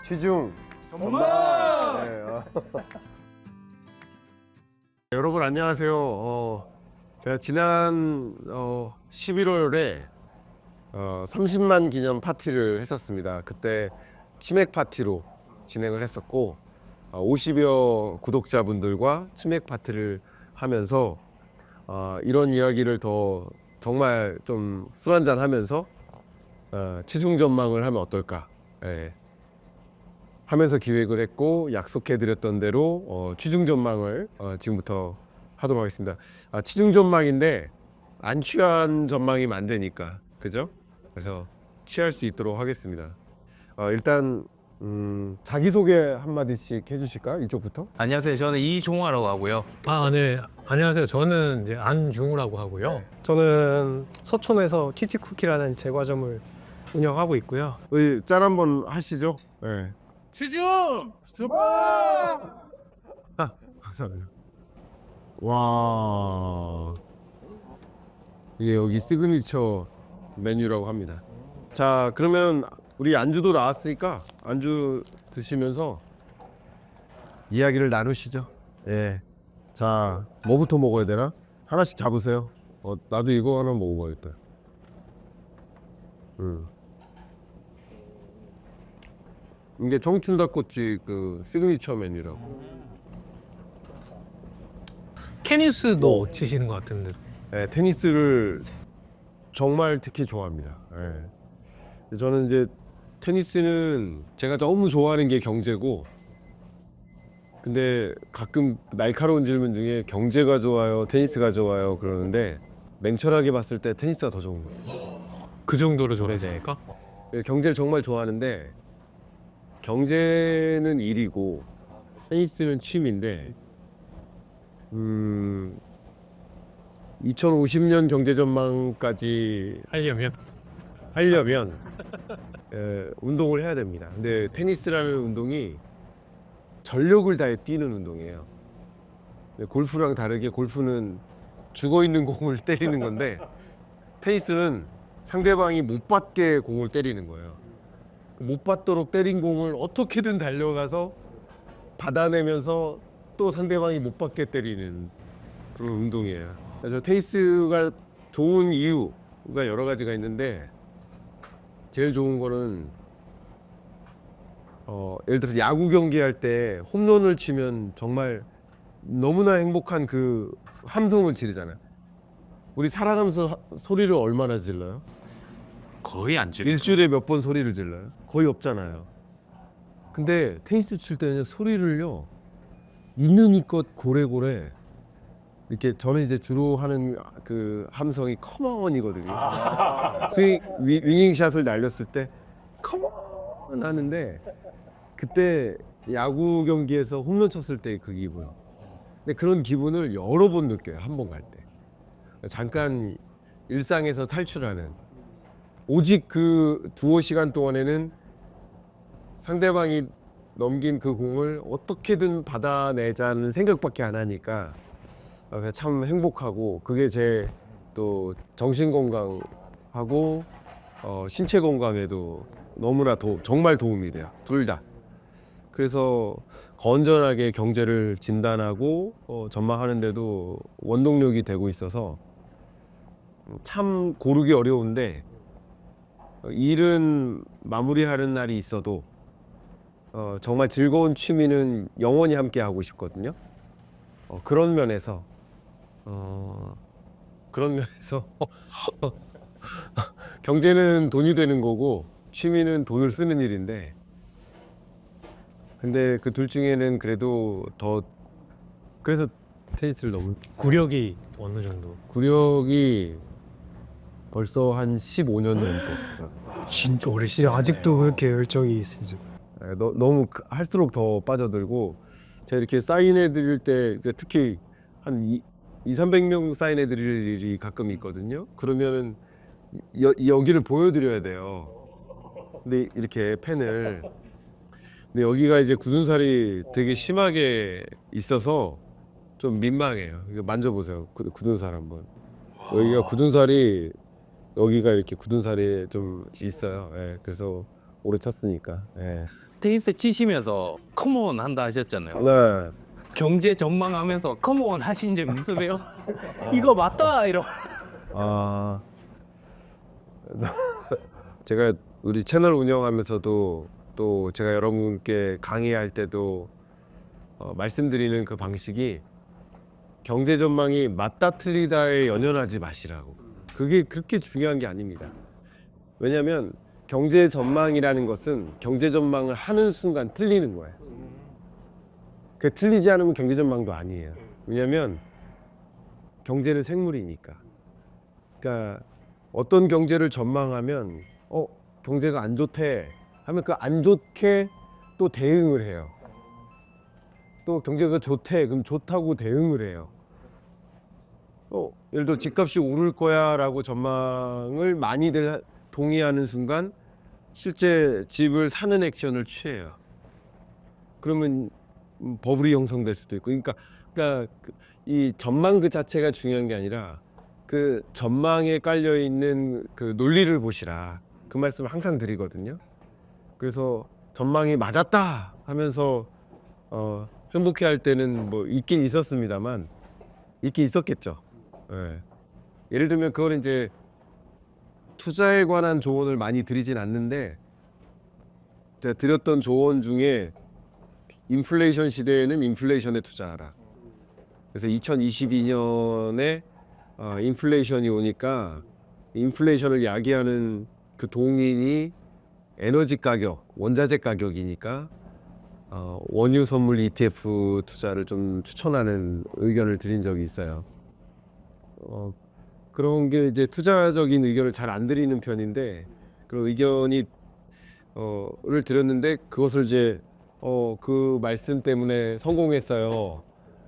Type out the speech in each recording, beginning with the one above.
취중 전망! 여러분 안녕하세요. 제가 지난 11월에 30만 기념 파티를 했었습니다. 그때 치맥 파티로 진행을 했었고 50여 구독자분들과 치맥 파티를 하면서 이런 이야기를 더 정말 좀 술 한잔 하면서 취중 전망을 하면 어떨까 하면서 기획을 했고 약속해 드렸던 대로 취중 전망을 지금부터 하도록 하겠습니다. 취중 전망인데 안 취한 전망이면 안 되니까 그죠? 그래서 취할 수 있도록 하겠습니다. 일단 자기소개 한마디씩 해주실까요? 이쪽부터? 안녕하세요. 저는 이종화라고 하고요. 네. 안녕하세요. 저는 이제 안중우라고 하고요. 저는 서촌에서 튀튀쿠키라는 제과점을 운영하고 있고요. 우리 짠 한번 하시죠. 네. 취중! 감사합니다. 와, 이게 여기 시그니처 메뉴라고 합니다. 자, 그러면 우리 안주도 나왔으니까 안주 드시면서 이야기를 나누시죠. 예. 자, 뭐부터 먹어야 되나? 하나씩 잡으세요. 나도 이거 하나 먹어봐야겠다. 이게 청춘닭꼬치 그 시그니처 메뉴라고. 테니스도 치시는 것 같은데. 네, 테니스를 정말 특히 좋아합니다. 네. 저는 이제 테니스는 제가 너무 좋아하는 게 경제고, 근데 가끔 날카로운 질문 중에 경제가 좋아요, 테니스가 좋아요 그러는데 냉철하게 봤을 때 테니스가 더 좋은 거예요. 그 정도로 좋아하니까? 경제를 정말 좋아하는데 경제는 일이고 테니스는 취미인데 2050년 경제 전망까지 하려면 운동을 해야 됩니다. 근데 테니스라는 운동이 전력을 다해 뛰는 운동이에요. 골프랑 다르게 골프는 죽어있는 공을 때리는 건데 테니스는 상대방이 못 받게 공을 때리는 거예요. 못 받도록 때린 공을 어떻게든 달려가서 받아내면서 또 상대방이 못 받게 때리는 그런 운동이에요. 그래서 테니스가 좋은 이유가 여러 가지가 있는데 제일 좋은 거는 예를 들어서 야구 경기할 때 홈런을 치면 정말 너무나 행복한 그 함성을 지르잖아요. 우리 살아가면서 소리를 얼마나 질러요? 거의 안 지르죠. 일주일에 몇 번 소리를 질러요? 거의 없잖아요. 근데 테니스 칠 때는 소리를요 있는 이껏 고래고래 이렇게 저는 이제 주로 하는 그 함성이 컴온이거든요. 스윙 위닝샷을 날렸을 때 컴온 하는데 그때 야구 경기에서 홈런 쳤을 때 그 기분. 근데 그런 기분을 여러 번 느껴요. 한 번 갈 때. 잠깐 일상에서 탈출하는. 오직 그 두어 시간 동안에는 상대방이 넘긴 그 공을 어떻게든 받아내자는 생각밖에 안 하니까 참 행복하고 그게 제 또 정신 건강하고 신체 건강에도 너무나 정말 도움이 돼요. 둘 다. 그래서 건전하게 경제를 진단하고 전망하는데도 원동력이 되고 있어서 참 고르기 어려운데 일은 마무리하는 날이 있어도 정말 즐거운 취미는 영원히 함께 하고 싶거든요. 그런 면에서 경제는 돈이 되는 거고 취미는 돈을 쓰는 일인데 근데 그 둘 중에는 그래도 그래서 테니스를 너무 구력이 어느 정도? 구력이 벌써 한 15년 넘고 진짜 오래 진짜 아직도 그렇게 열정이 있으죠. 너무 할수록 더 빠져들고 제가 이렇게 사인해 드릴 때 특히 한 200~300명 사인해 드릴 일이 가끔 있거든요. 그러면은 여기를 보여드려야 돼요. 근데 이렇게 펜을 근데 여기가 이제 굳은 살이 되게 심하게 있어서 좀 민망해요. 이거 만져보세요. 굳은 살 한번. 여기가 굳은 살이 여기가 이렇게 굳은 살이 좀 있어요. 그래서 오래 쳤으니까. 테니스 치시면서 컴온 한다 하셨잖아요. 네. 경제 전망하면서 컴온 하신 적 있으세요? 이거 맞다 이러. 아, 제가 우리 채널 운영하면서도 또 제가 여러분께 강의할 때도 말씀드리는 그 방식이 경제 전망이 맞다 틀리다에 연연하지 마시라고. 그게 그렇게 중요한 게 아닙니다. 왜냐하면 경제 전망이라는 것은 경제 전망을 하는 순간 틀리는 거예요. 그 틀리지 않으면 경제 전망도 아니에요. 왜냐하면 경제는 생물이니까. 그러니까 어떤 경제를 전망하면 경제가 안 좋대 하면 그 안 좋게 또 대응을 해요. 또 경제가 좋대 그럼 좋다고 대응을 해요. 예를 들어 집값이 오를 거야라고 전망을 많이들 동의하는 순간 실제 집을 사는 액션을 취해요. 그러면 버블이 형성될 수도 있고, 그러니까 이 전망 그 자체가 중요한 게 아니라 그 전망에 깔려 있는 그 논리를 보시라. 그 말씀을 항상 드리거든요. 그래서 전망이 맞았다 하면서 행복해할 때는 뭐 있긴 있었습니다만, 있긴 있었겠죠. 예. 예를 들면 그건 이제 투자에 관한 조언을 많이 드리진 않는데, 제가 드렸던 조언 중에 인플레이션 시대에는 인플레이션에 투자하라. 그래서 2022년에 인플레이션이 오니까 인플레이션을 야기하는 그 동인이 에너지 가격, 원자재 가격이니까 원유 선물 ETF 투자를 좀 추천하는 의견을 드린 적이 있어요. 그런 게 이제 투자적인 의견을 잘 안 드리는 편인데, 그런 의견이 를 드렸는데 그것을 이제 그 말씀 때문에 성공했어요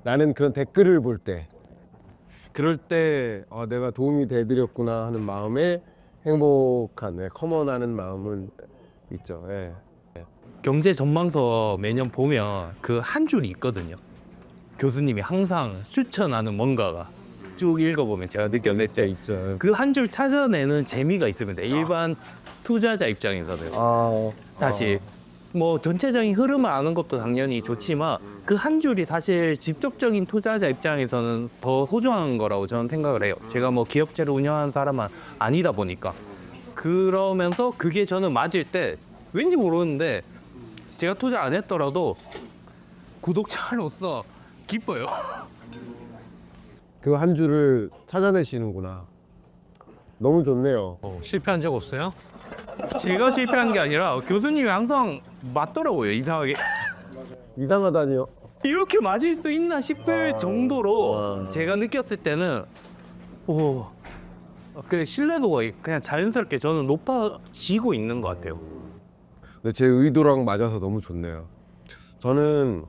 라는 그런 댓글을 볼 때, 그럴 때 내가 도움이 되드렸구나 하는 마음에 행복한, 커먼하는 마음은 있죠. 예. 경제 전망서 매년 보면 그 한 줄이 있거든요. 교수님이 항상 추천하는 뭔가가 쭉 읽어보면 제가 느꼈는데 있죠. 그 한 줄 찾아내는 재미가 있습니다. 일반 투자자 입장에서는 사실 뭐 전체적인 흐름을 아는 것도 당연히 좋지만 그 한 줄이 사실 직접적인 투자자 입장에서는 더 소중한 거라고 저는 생각을 해요. 제가 뭐 기업체를 운영하는 사람은 아니다 보니까. 그러면서 그게 저는 맞을 때 왠지 모르는데 제가 투자 안 했더라도 구독자로서 기뻐요. 그 한 줄을 찾아내시는구나. 너무 좋네요. 실패한 적 없어요? 제가 실패한 게 아니라 교수님이 항상 맞더라고요. 이상하게. 이상하다니요. 이렇게 맞을 수 있나 싶을 정도로 제가 느꼈을 때는 그 신뢰도가 그냥 자연스럽게 저는 높아지고 있는 것 같아요. 근데 제 의도랑 맞아서 너무 좋네요. 저는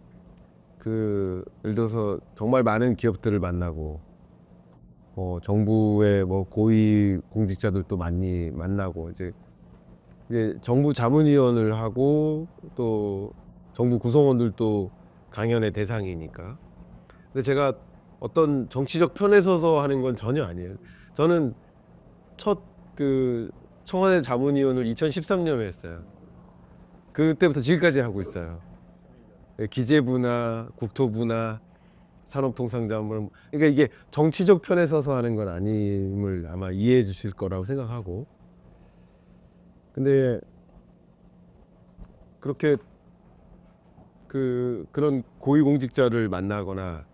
예를 들어서 정말 많은 기업들을 만나고 정부의 뭐 고위 공직자들도 많이 만나고 이제 정부 자문위원을 하고 또 정부 구성원들도 강연의 대상이니까. 근데 제가 어떤 정치적 편에 서서 하는 건 전혀 아니에요. 저는 첫 청와대 자문위원을 2013년에 했어요. 그때부터 지금까지 하고 있어요. 기재부나 국토부나 산업통상자문, 그러니까 이게 정치적 편에 서서 하는 건 아님을 아마 이해해 주실 거라고 생각하고, 근데 그렇게 그런 고위공직자를 만나거나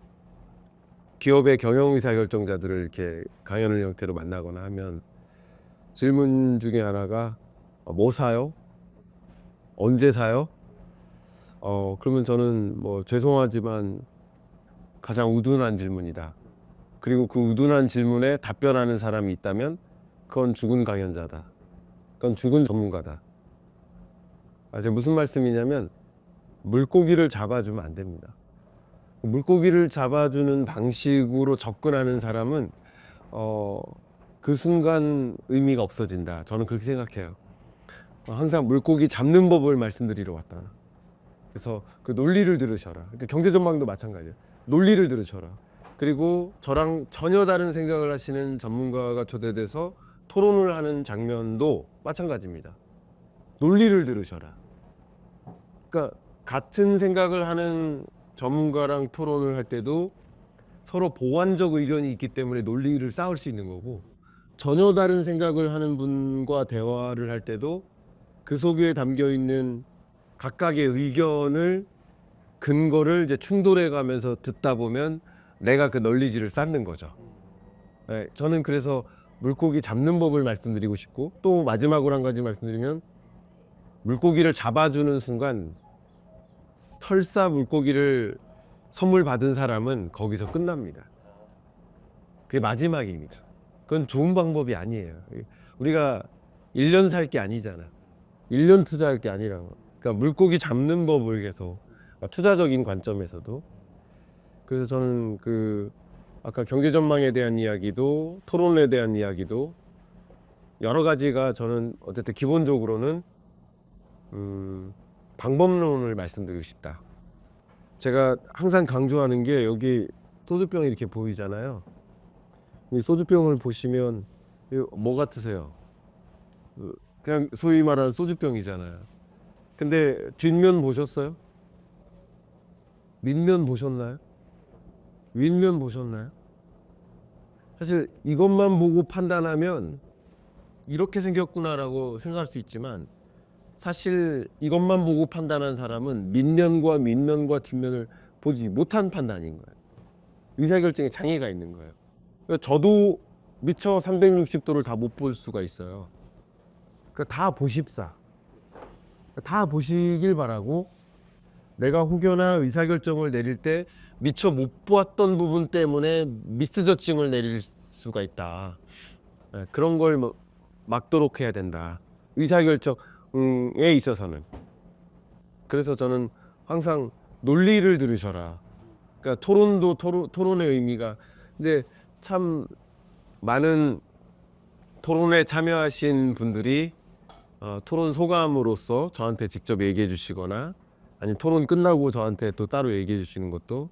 기업의 경영의사결정자들을 이렇게 강연을 형태로 만나거나 하면 질문 중에 하나가 뭐 사요? 언제 사요? 그러면 저는 뭐 죄송하지만 가장 우둔한 질문이다. 그리고 그 우둔한 질문에 답변하는 사람이 있다면 그건 죽은 강연자다. 그건 죽은 전문가다. 제가 무슨 말씀이냐면 물고기를 잡아주면 안 됩니다. 물고기를 잡아주는 방식으로 접근하는 사람은 그 순간 의미가 없어진다. 저는 그렇게 생각해요. 항상 물고기 잡는 법을 말씀드리러 왔다. 그래서 그 논리를 들으셔라. 그러니까 경제 전망도 마찬가지예요. 논리를 들으셔라. 그리고 저랑 전혀 다른 생각을 하시는 전문가가 초대돼서 토론을 하는 장면도 마찬가지입니다. 논리를 들으셔라. 그러니까 같은 생각을 하는 전문가랑 토론을 할 때도 서로 보완적 의견이 있기 때문에 논리를 쌓을 수 있는 거고, 전혀 다른 생각을 하는 분과 대화를 할 때도 그 속에 담겨 있는 각각의 의견을 근거를 이제 충돌해 가면서 듣다 보면 내가 그 널리지를 쌓는 거죠. 네, 저는 그래서 물고기 잡는 법을 말씀드리고 싶고, 또 마지막으로 한 가지 말씀드리면, 물고기를 잡아주는 순간 설사 물고기를 선물 받은 사람은 거기서 끝납니다. 그게 마지막입니다. 그건 좋은 방법이 아니에요. 우리가 1년 살 게 아니잖아. 1년 투자할 게 아니라고. 그러니까 물고기 잡는 법을 계속, 투자적인 관점에서도. 그래서 저는 그 아까 경제 전망에 대한 이야기도, 토론에 대한 이야기도 여러 가지가, 저는 어쨌든 기본적으로는 방법론을 말씀드리고 싶다. 제가 항상 강조하는 게, 여기 소주병이 이렇게 보이잖아요. 이 소주병을 보시면 이거 뭐 같으세요? 그냥 소위 말하는 소주병이잖아요. 근데 뒷면 보셨어요? 밑면 보셨나요? 윗면 보셨나요? 사실 이것만 보고 판단하면 이렇게 생겼구나라고 생각할 수 있지만, 사실 이것만 보고 판단한 사람은 밑면과 밑면과 뒷면을 보지 못한 판단인 거예요. 의사결정에 장애가 있는 거예요. 그러니까 저도 미처 360도를 다 못 볼 수가 있어요. 그러니까 다 보십사. 다 보시길 바라고, 내가 혹여나 의사결정을 내릴 때 미처 못 보았던 부분 때문에 미스저칭을 내릴 수가 있다. 그런 걸 막도록 해야 된다. 의사결정에 있어서는. 그래서 저는 항상 논리를 들으셔라. 그러니까 토론도 토론의 의미가, 근데 참 많은 토론에 참여하신 분들이 토론 소감으로서 저한테 직접 얘기해 주시거나, 아니면 토론 끝나고 저한테 또 따로 얘기해 주시는 것도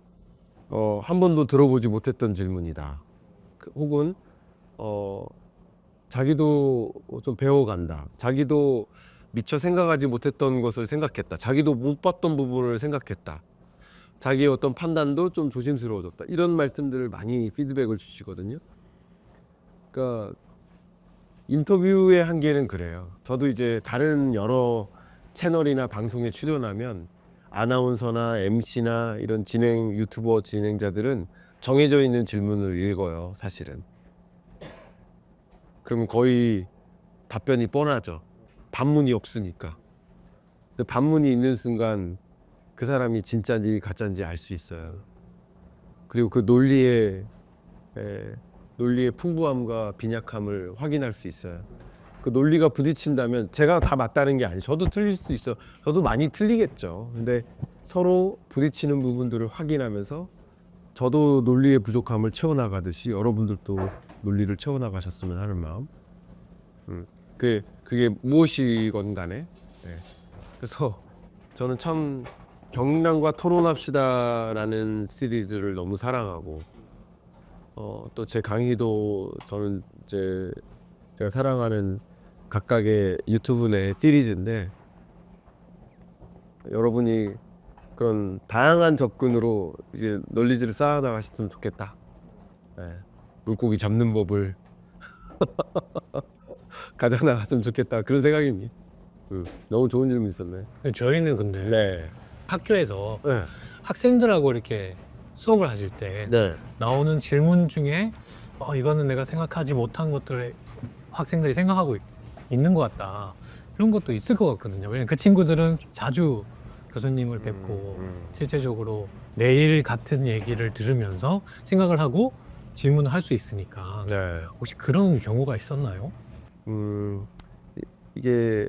한 번도 들어보지 못했던 질문이다. 혹은 자기도 좀 배워간다. 자기도 미처 생각하지 못했던 것을 생각했다. 자기도 못 봤던 부분을 생각했다. 자기의 어떤 판단도 좀 조심스러워졌다. 이런 말씀들을 많이 피드백을 주시거든요. 그러니까 인터뷰의 한계는 그래요. 저도 이제 다른 여러 채널이나 방송에 출연하면 아나운서나 MC나 이런 유튜버 진행자들은 정해져 있는 질문을 읽어요, 사실은. 그러면 거의 답변이 뻔하죠. 반문이 없으니까. 근데 반문이 있는 순간 그 사람이 진짜인지 가짜인지 알 수 있어요. 그리고 그 논리의 풍부함과 빈약함을 확인할 수 있어요. 그 논리가 부딪힌다면 제가 다 맞다는 게 아니에요. 저도 틀릴 수 있어. 저도 많이 틀리겠죠. 근데 서로 부딪히는 부분들을 확인하면서 저도 논리의 부족함을 채워나가듯이 여러분들도 논리를 채워나가셨으면 하는 마음. 그게 무엇이건 간에. 그래서 저는 참 경랑과 토론합시다라는 시리즈를 너무 사랑하고, 또 제 강의도 저는 이제 제가 사랑하는 각각의 유튜브 내 시리즈인데, 여러분이 그런 다양한 접근으로 이제 널리지를 쌓아나가셨으면 좋겠다. 물고기 잡는 법을 가져나갔으면 좋겠다, 그런 생각입니다. 너무 좋은 질문 있었네. 저희는 근데 네. 학교에서 네. 학생들하고 이렇게 수업을 하실 때 네. 나오는 질문 중에 이거는 내가 생각하지 못한 것들을 학생들이 생각하고 있는 것 같다, 그런 것도 있을 것 같거든요. 왜냐면 그 친구들은 자주 교수님을 뵙고 실제적으로 매일 같은 얘기를 들으면서 생각을 하고 질문을 할 수 있으니까. 네. 혹시 그런 경우가 있었나요? 이게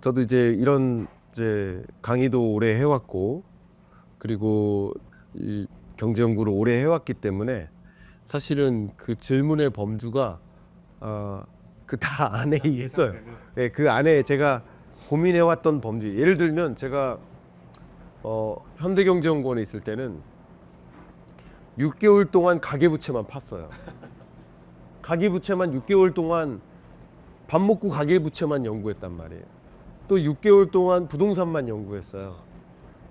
저도 이제 이런 이제 강의도 오래 해왔고, 그리고 이 경제 연구를 오래 해왔기 때문에 사실은 그 질문의 범주가 그 다 안에 있어요. 네, 그 안에 제가 고민해왔던 범주. 예를 들면 제가 현대경제연구원에 있을 때는 6개월 동안 가계부채만 팠어요. 가계부채만 6개월 동안 밥 먹고 가계부채만 연구했단 말이에요. 또 6개월 동안 부동산만 연구했어요.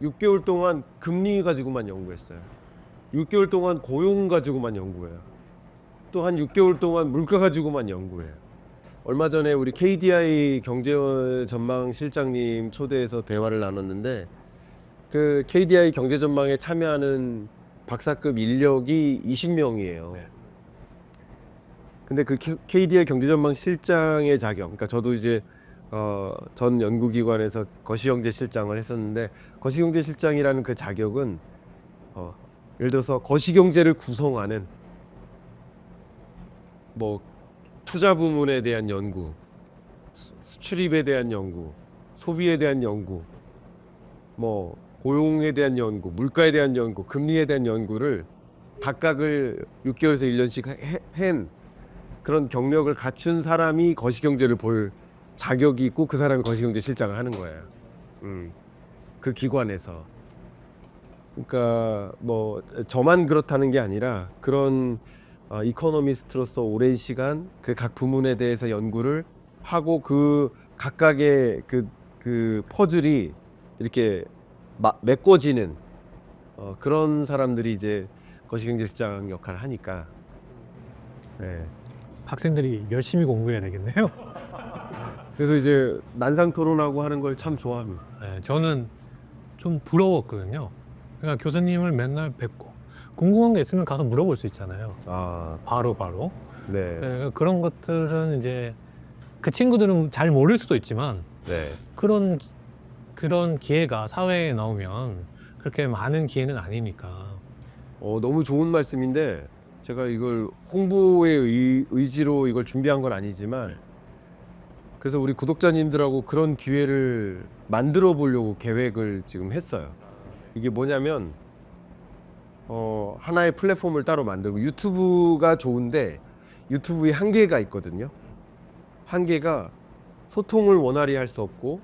6개월 동안 금리 가지고만 연구했어요. 6개월 동안 고용 가지고만 연구해요. 또 한 6개월 동안 물가 가지고만 연구해요. 얼마 전에 우리 KDI 경제전망 실장님 초대해서 대화를 나눴는데 그 KDI 경제전망에 참여하는 박사급 인력이 20명이에요. 근데 그 KDI 경제전망 실장의 자격, 그러니까 저도 이제 전 연구기관에서 거시경제실장을 했었는데 거시경제실장이라는 그 자격은 예를 들어서 거시경제를 구성하는 뭐 투자 부문에 대한 연구, 수출입에 대한 연구, 소비에 대한 연구, 뭐 고용에 대한 연구, 물가에 대한 연구, 금리에 대한 연구를 각각을 6개월에서 1년씩 한 그런 경력을 갖춘 사람이 거시경제를 볼 자격이 있고 그 사람이 거시경제 실장을 하는 거예요. 그 기관에서. 그러니까 뭐 저만 그렇다는 게 아니라 그런 이코노미스트로서 오랜 시간 그 각 부문에 대해서 연구를 하고 그 각각의 그 퍼즐이 이렇게 메꿔지는 그런 사람들이 이제 거시경제실장 역할을 하니까. 네. 학생들이 열심히 공부해야 되겠네요. 그래서 이제 난상 토론하고 하는 걸 참 좋아합니다. 네, 저는 좀 부러웠거든요. 그러니까 교수님을 맨날 뵙고 궁금한 게 있으면 가서 물어볼 수 있잖아요. 바로. 네. 네, 그런 것들은 이제 그 친구들은 잘 모를 수도 있지만 네. 그런 기회가 사회에 나오면 그렇게 많은 기회는 아니니까. 너무 좋은 말씀인데 제가 이걸 홍보의 의지로 이걸 준비한 건 아니지만 그래서 우리 구독자님들하고 그런 기회를 만들어 보려고 계획을 지금 했어요. 이게 뭐냐면 하나의 플랫폼을 따로 만들고 유튜브가 좋은데 유튜브에 한계가 있거든요. 한계가 소통을 원활히 할 수 없고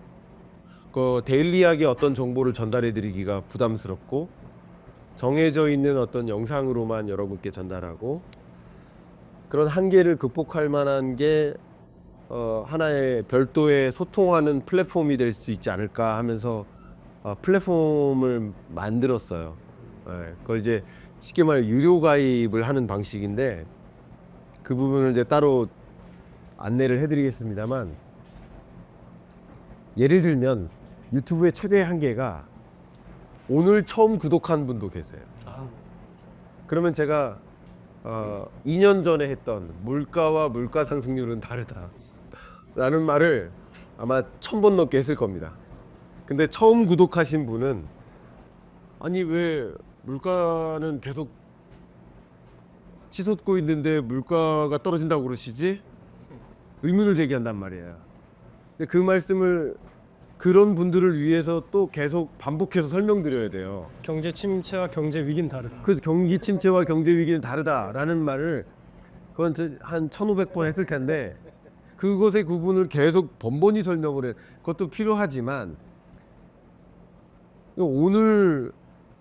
데일리하게 어떤 정보를 전달해 드리기가 부담스럽고 정해져 있는 어떤 영상으로만 여러분께 전달하고 그런 한계를 극복할 만한 게 하나의 별도의 소통하는 플랫폼이 될 수 있지 않을까 하면서 플랫폼을 만들었어요. 그걸 이제 쉽게 말해 유료 가입을 하는 방식인데 그 부분을 이제 따로 안내를 해드리겠습니다만 예를 들면 유튜브의 최대 한계가 오늘 처음 구독한 분도 계세요. 그러면 제가 2년 전에 했던 물가와 물가 상승률은 다르다 라는 말을 아마 1000번 넘게 했을 겁니다. 근데 처음 구독하신 분은 아니 왜 물가는 계속 치솟고 있는데 물가가 떨어진다고 그러시지? 의문을 제기한단 말이에요. 근데 그 말씀을 그런 분들을 위해서 또 계속 반복해서 설명드려야 돼요. 경제 침체와 경제 위기는 다르다. 그 경기 침체와 경제 위기는 다르다라는 말을 그건 한 1500번 했을 텐데 그것의 구분을 계속 번번이 설명을 해. 그것도 필요하지만 오늘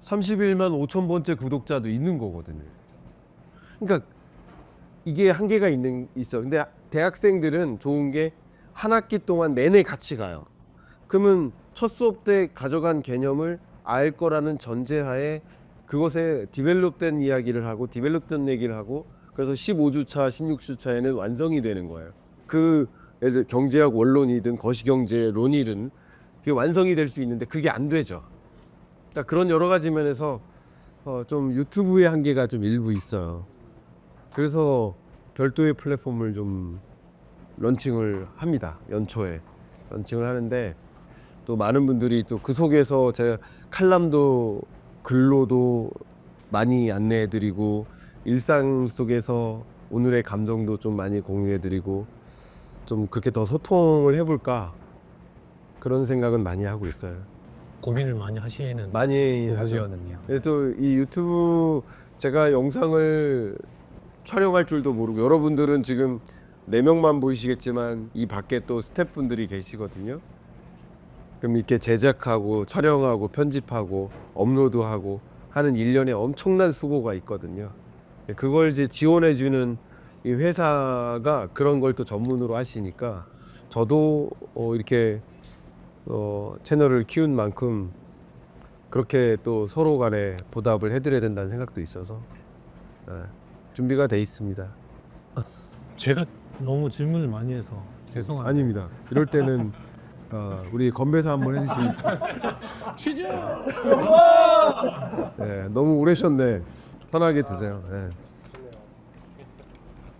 31만 5천 번째 구독자도 있는 거거든요. 그러니까 이게 한계가 있어. 근데 대학생들은 좋은 게 한 학기 동안 내내 같이 가요. 그러면 첫 수업 때 가져간 개념을 알 거라는 전제하에 그것에 디벨롭된 이야기를 하고 디벨롭된 얘기를 하고 그래서 15주차, 16주차에는 완성이 되는 거예요. 그 경제학 원론이든 거시경제론이든 그게 완성이 될 수 있는데 그게 안 되죠. 그러니까 그런 여러 가지 면에서 좀 유튜브의 한계가 좀 일부 있어요. 그래서 별도의 플랫폼을 좀 런칭을 합니다. 연초에 런칭을 하는데 또 많은 분들이 또 그 속에서 제가 칼럼도 글로도 많이 안내해드리고 일상 속에서 오늘의 감정도 좀 많이 공유해드리고 좀 그렇게 더 소통을 해볼까 그런 생각은 많이 하고 있어요. 고민을 많이 하시는 많이 하죠. 부분이었네요. 또 이 유튜브 제가 영상을 촬영할 줄도 모르고 여러분들은 지금 4명만 보이시겠지만 이 밖에 또 스태프분들이 계시거든요. 그럼 이렇게 제작하고 촬영하고 편집하고 업로드하고 하는 일련의 엄청난 수고가 있거든요. 그걸 이제 지원해주는 이 회사가 그런 걸 또 전문으로 하시니까 저도 이렇게 채널을 키운 만큼 그렇게 또 서로 간에 보답을 해드려야 된다는 생각도 있어서 준비가 돼 있습니다. 제가 너무 질문을 많이 해서 죄송합니다. 아닙니다. 이럴 때는 우리 건배사 한번 해주시면. 네, 너무 오래 쉬었네. 편하게 드세요. 네.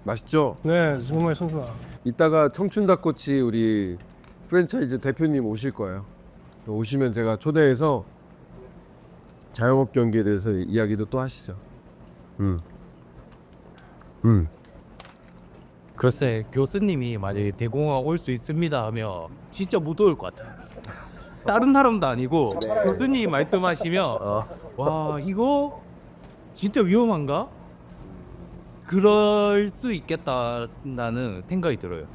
맛있죠? 네, 정말 손수다. 이따가 청춘 닭꼬치 우리 프랜차이즈 대표님 오실 거예요. 오시면 제가 초대해서 자영업 경기에 대해서 이야기도 또 하시죠. 글쎄 교수님이 만약에 대공황 올 수 있습니다 하면 진짜 못 올 것 같아요. 다른 사람도 아니고 교수님이 말씀하시면 와 이거 진짜 위험한가? 그럴 수 있겠다라는 생각이 들어요.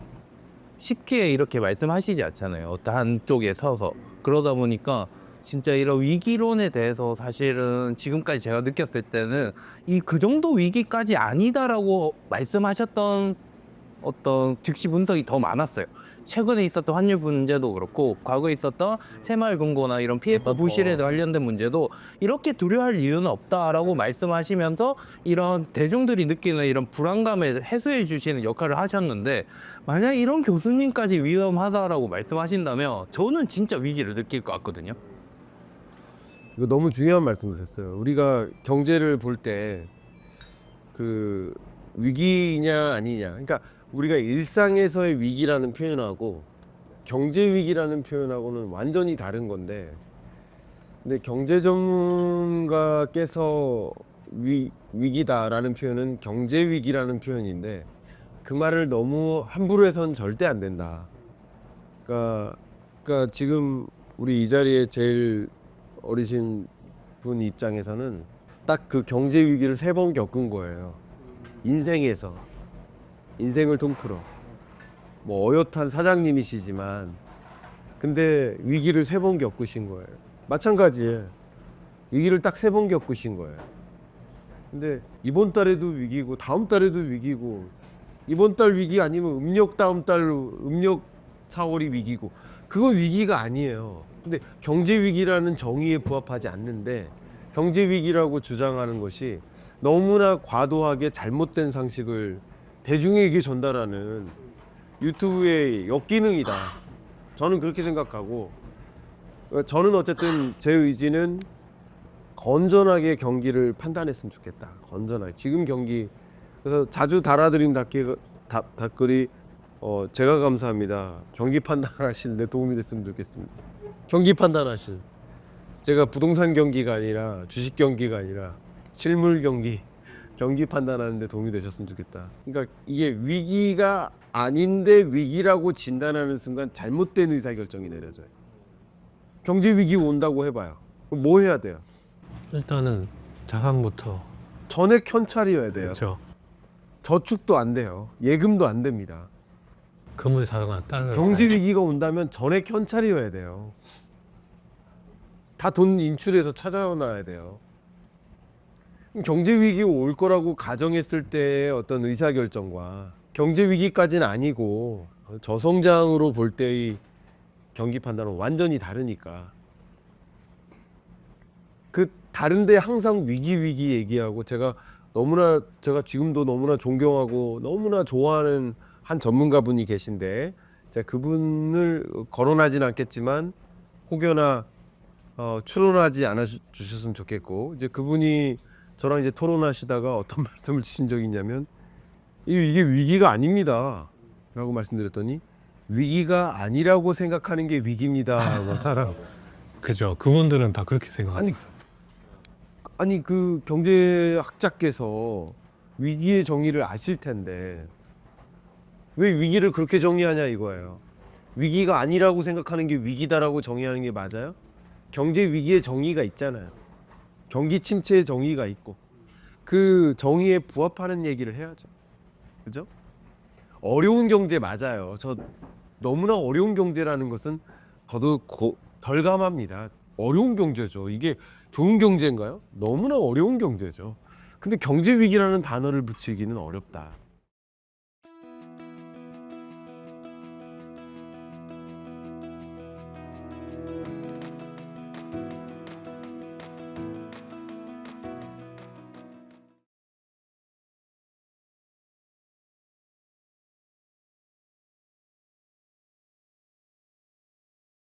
쉽게 이렇게 말씀하시지 않잖아요. 어떤 한쪽에 서서. 그러다 보니까 진짜 이런 위기론에 대해서 사실은 지금까지 제가 느꼈을 때는 그 정도 위기까지 아니다라고 말씀하셨던 어떤 즉시 분석이 더 많았어요. 최근에 있었던 환율 문제도 그렇고 과거에 있었던 새마을금고나 이런 PF 부실에 관련된 문제도 이렇게 두려워할 이유는 없다라고 말씀하시면서 이런 대중들이 느끼는 이런 불안감을 해소해 주시는 역할을 하셨는데 만약 이런 교수님까지 위험하다라고 말씀하신다면 저는 진짜 위기를 느낄 것 같거든요. 이거 너무 중요한 말씀이셨어요. 우리가 경제를 볼 때 그 위기냐 아니냐. 그러니까 우리가 일상에서의 위기라는 표현하고 경제 위기라는 표현하고는 완전히 다른 건데, 근데 경제 전문가께서 위기다라는 표현은 경제 위기라는 표현인데 그 말을 너무 함부로 해서는 절대 안 된다. 그러니까 지금 우리 이 자리에 제일 어리신 분 입장에서는 딱 그 경제 위기를 3번 겪은 거예요. 인생에서. 인생을 통틀어. 뭐 어엿한 사장님이시지만 근데 위기를 3번 겪으신 거예요. 마찬가지예요. 위기를 딱 3번 겪으신 거예요. 근데 이번 달에도 위기고 다음 달에도 위기고 이번 달 위기 아니면 다음 달 음력 4월이 위기고 그건 위기가 아니에요. 근데 경제 위기라는 정의에 부합하지 않는데 경제 위기라고 주장하는 것이 너무나 과도하게 잘못된 상식을 대중에게 전달하는 유튜브의 역기능이다. 저는 그렇게 생각하고 저는 어쨌든 제 의지는 건전하게 경기를 판단했으면 좋겠다. 건전하게. 지금 경기 그래서 자주 달아드린 댓글이 제가 감사합니다. 경기 판단하시는데 도움이 됐으면 좋겠습니다. 경기 판단하실. 제가 부동산 경기가 아니라 주식 경기가 아니라 실물 경기 판단하는데 도움이 되셨으면 좋겠다. 그러니까 이게 위기가 아닌데 위기라고 진단하는 순간 잘못된 의사결정이 내려져요. 경제 위기 온다고 해봐요. 그럼 뭐 해야 돼요? 일단은 자산부터. 전액 현찰이어야 돼요. 그렇죠. 저축도 안 돼요. 예금도 안 됩니다. 금을 사거나 달러를 경제 사야지. 위기가 온다면 전액 현찰이어야 돼요. 다 돈 인출해서 찾아놔야 돼요. 경제 위기가 올 거라고 가정했을 때의 어떤 의사결정과 경제 위기까지는 아니고 저성장으로 볼 때의 경기 판단은 완전히 다르니까 그 다른데 항상 위기 얘기하고 제가 지금도 너무나 존경하고 너무나 좋아하는 한 전문가분이 계신데 제가 그분을 거론하진 않겠지만 혹여나 추론하지 않아 주셨으면 좋겠고 이제 그분이 저랑 이제 토론하시다가 어떤 말씀을 주신 적이 있냐면 이게 위기가 아닙니다 라고 말씀드렸더니 위기가 아니라고 생각하는 게 위기입니다 하고 사람 그죠. 그분들은 다 그렇게 생각하죠. 아니 그 경제학자께서 위기의 정의를 아실 텐데 왜 위기를 그렇게 정의하냐 이거예요. 위기가 아니라고 생각하는 게 위기다라고 정의하는 게 맞아요? 경제 위기의 정의가 있잖아요. 경기 침체의 정의가 있고 그 정의에 부합하는 얘기를 해야죠. 그죠? 어려운 경제 맞아요. 저 너무나 어려운 경제라는 것은 저도 덜감합니다. 어려운 경제죠. 이게 좋은 경제인가요? 너무나 어려운 경제죠. 근데 경제 위기라는 단어를 붙이기는 어렵다.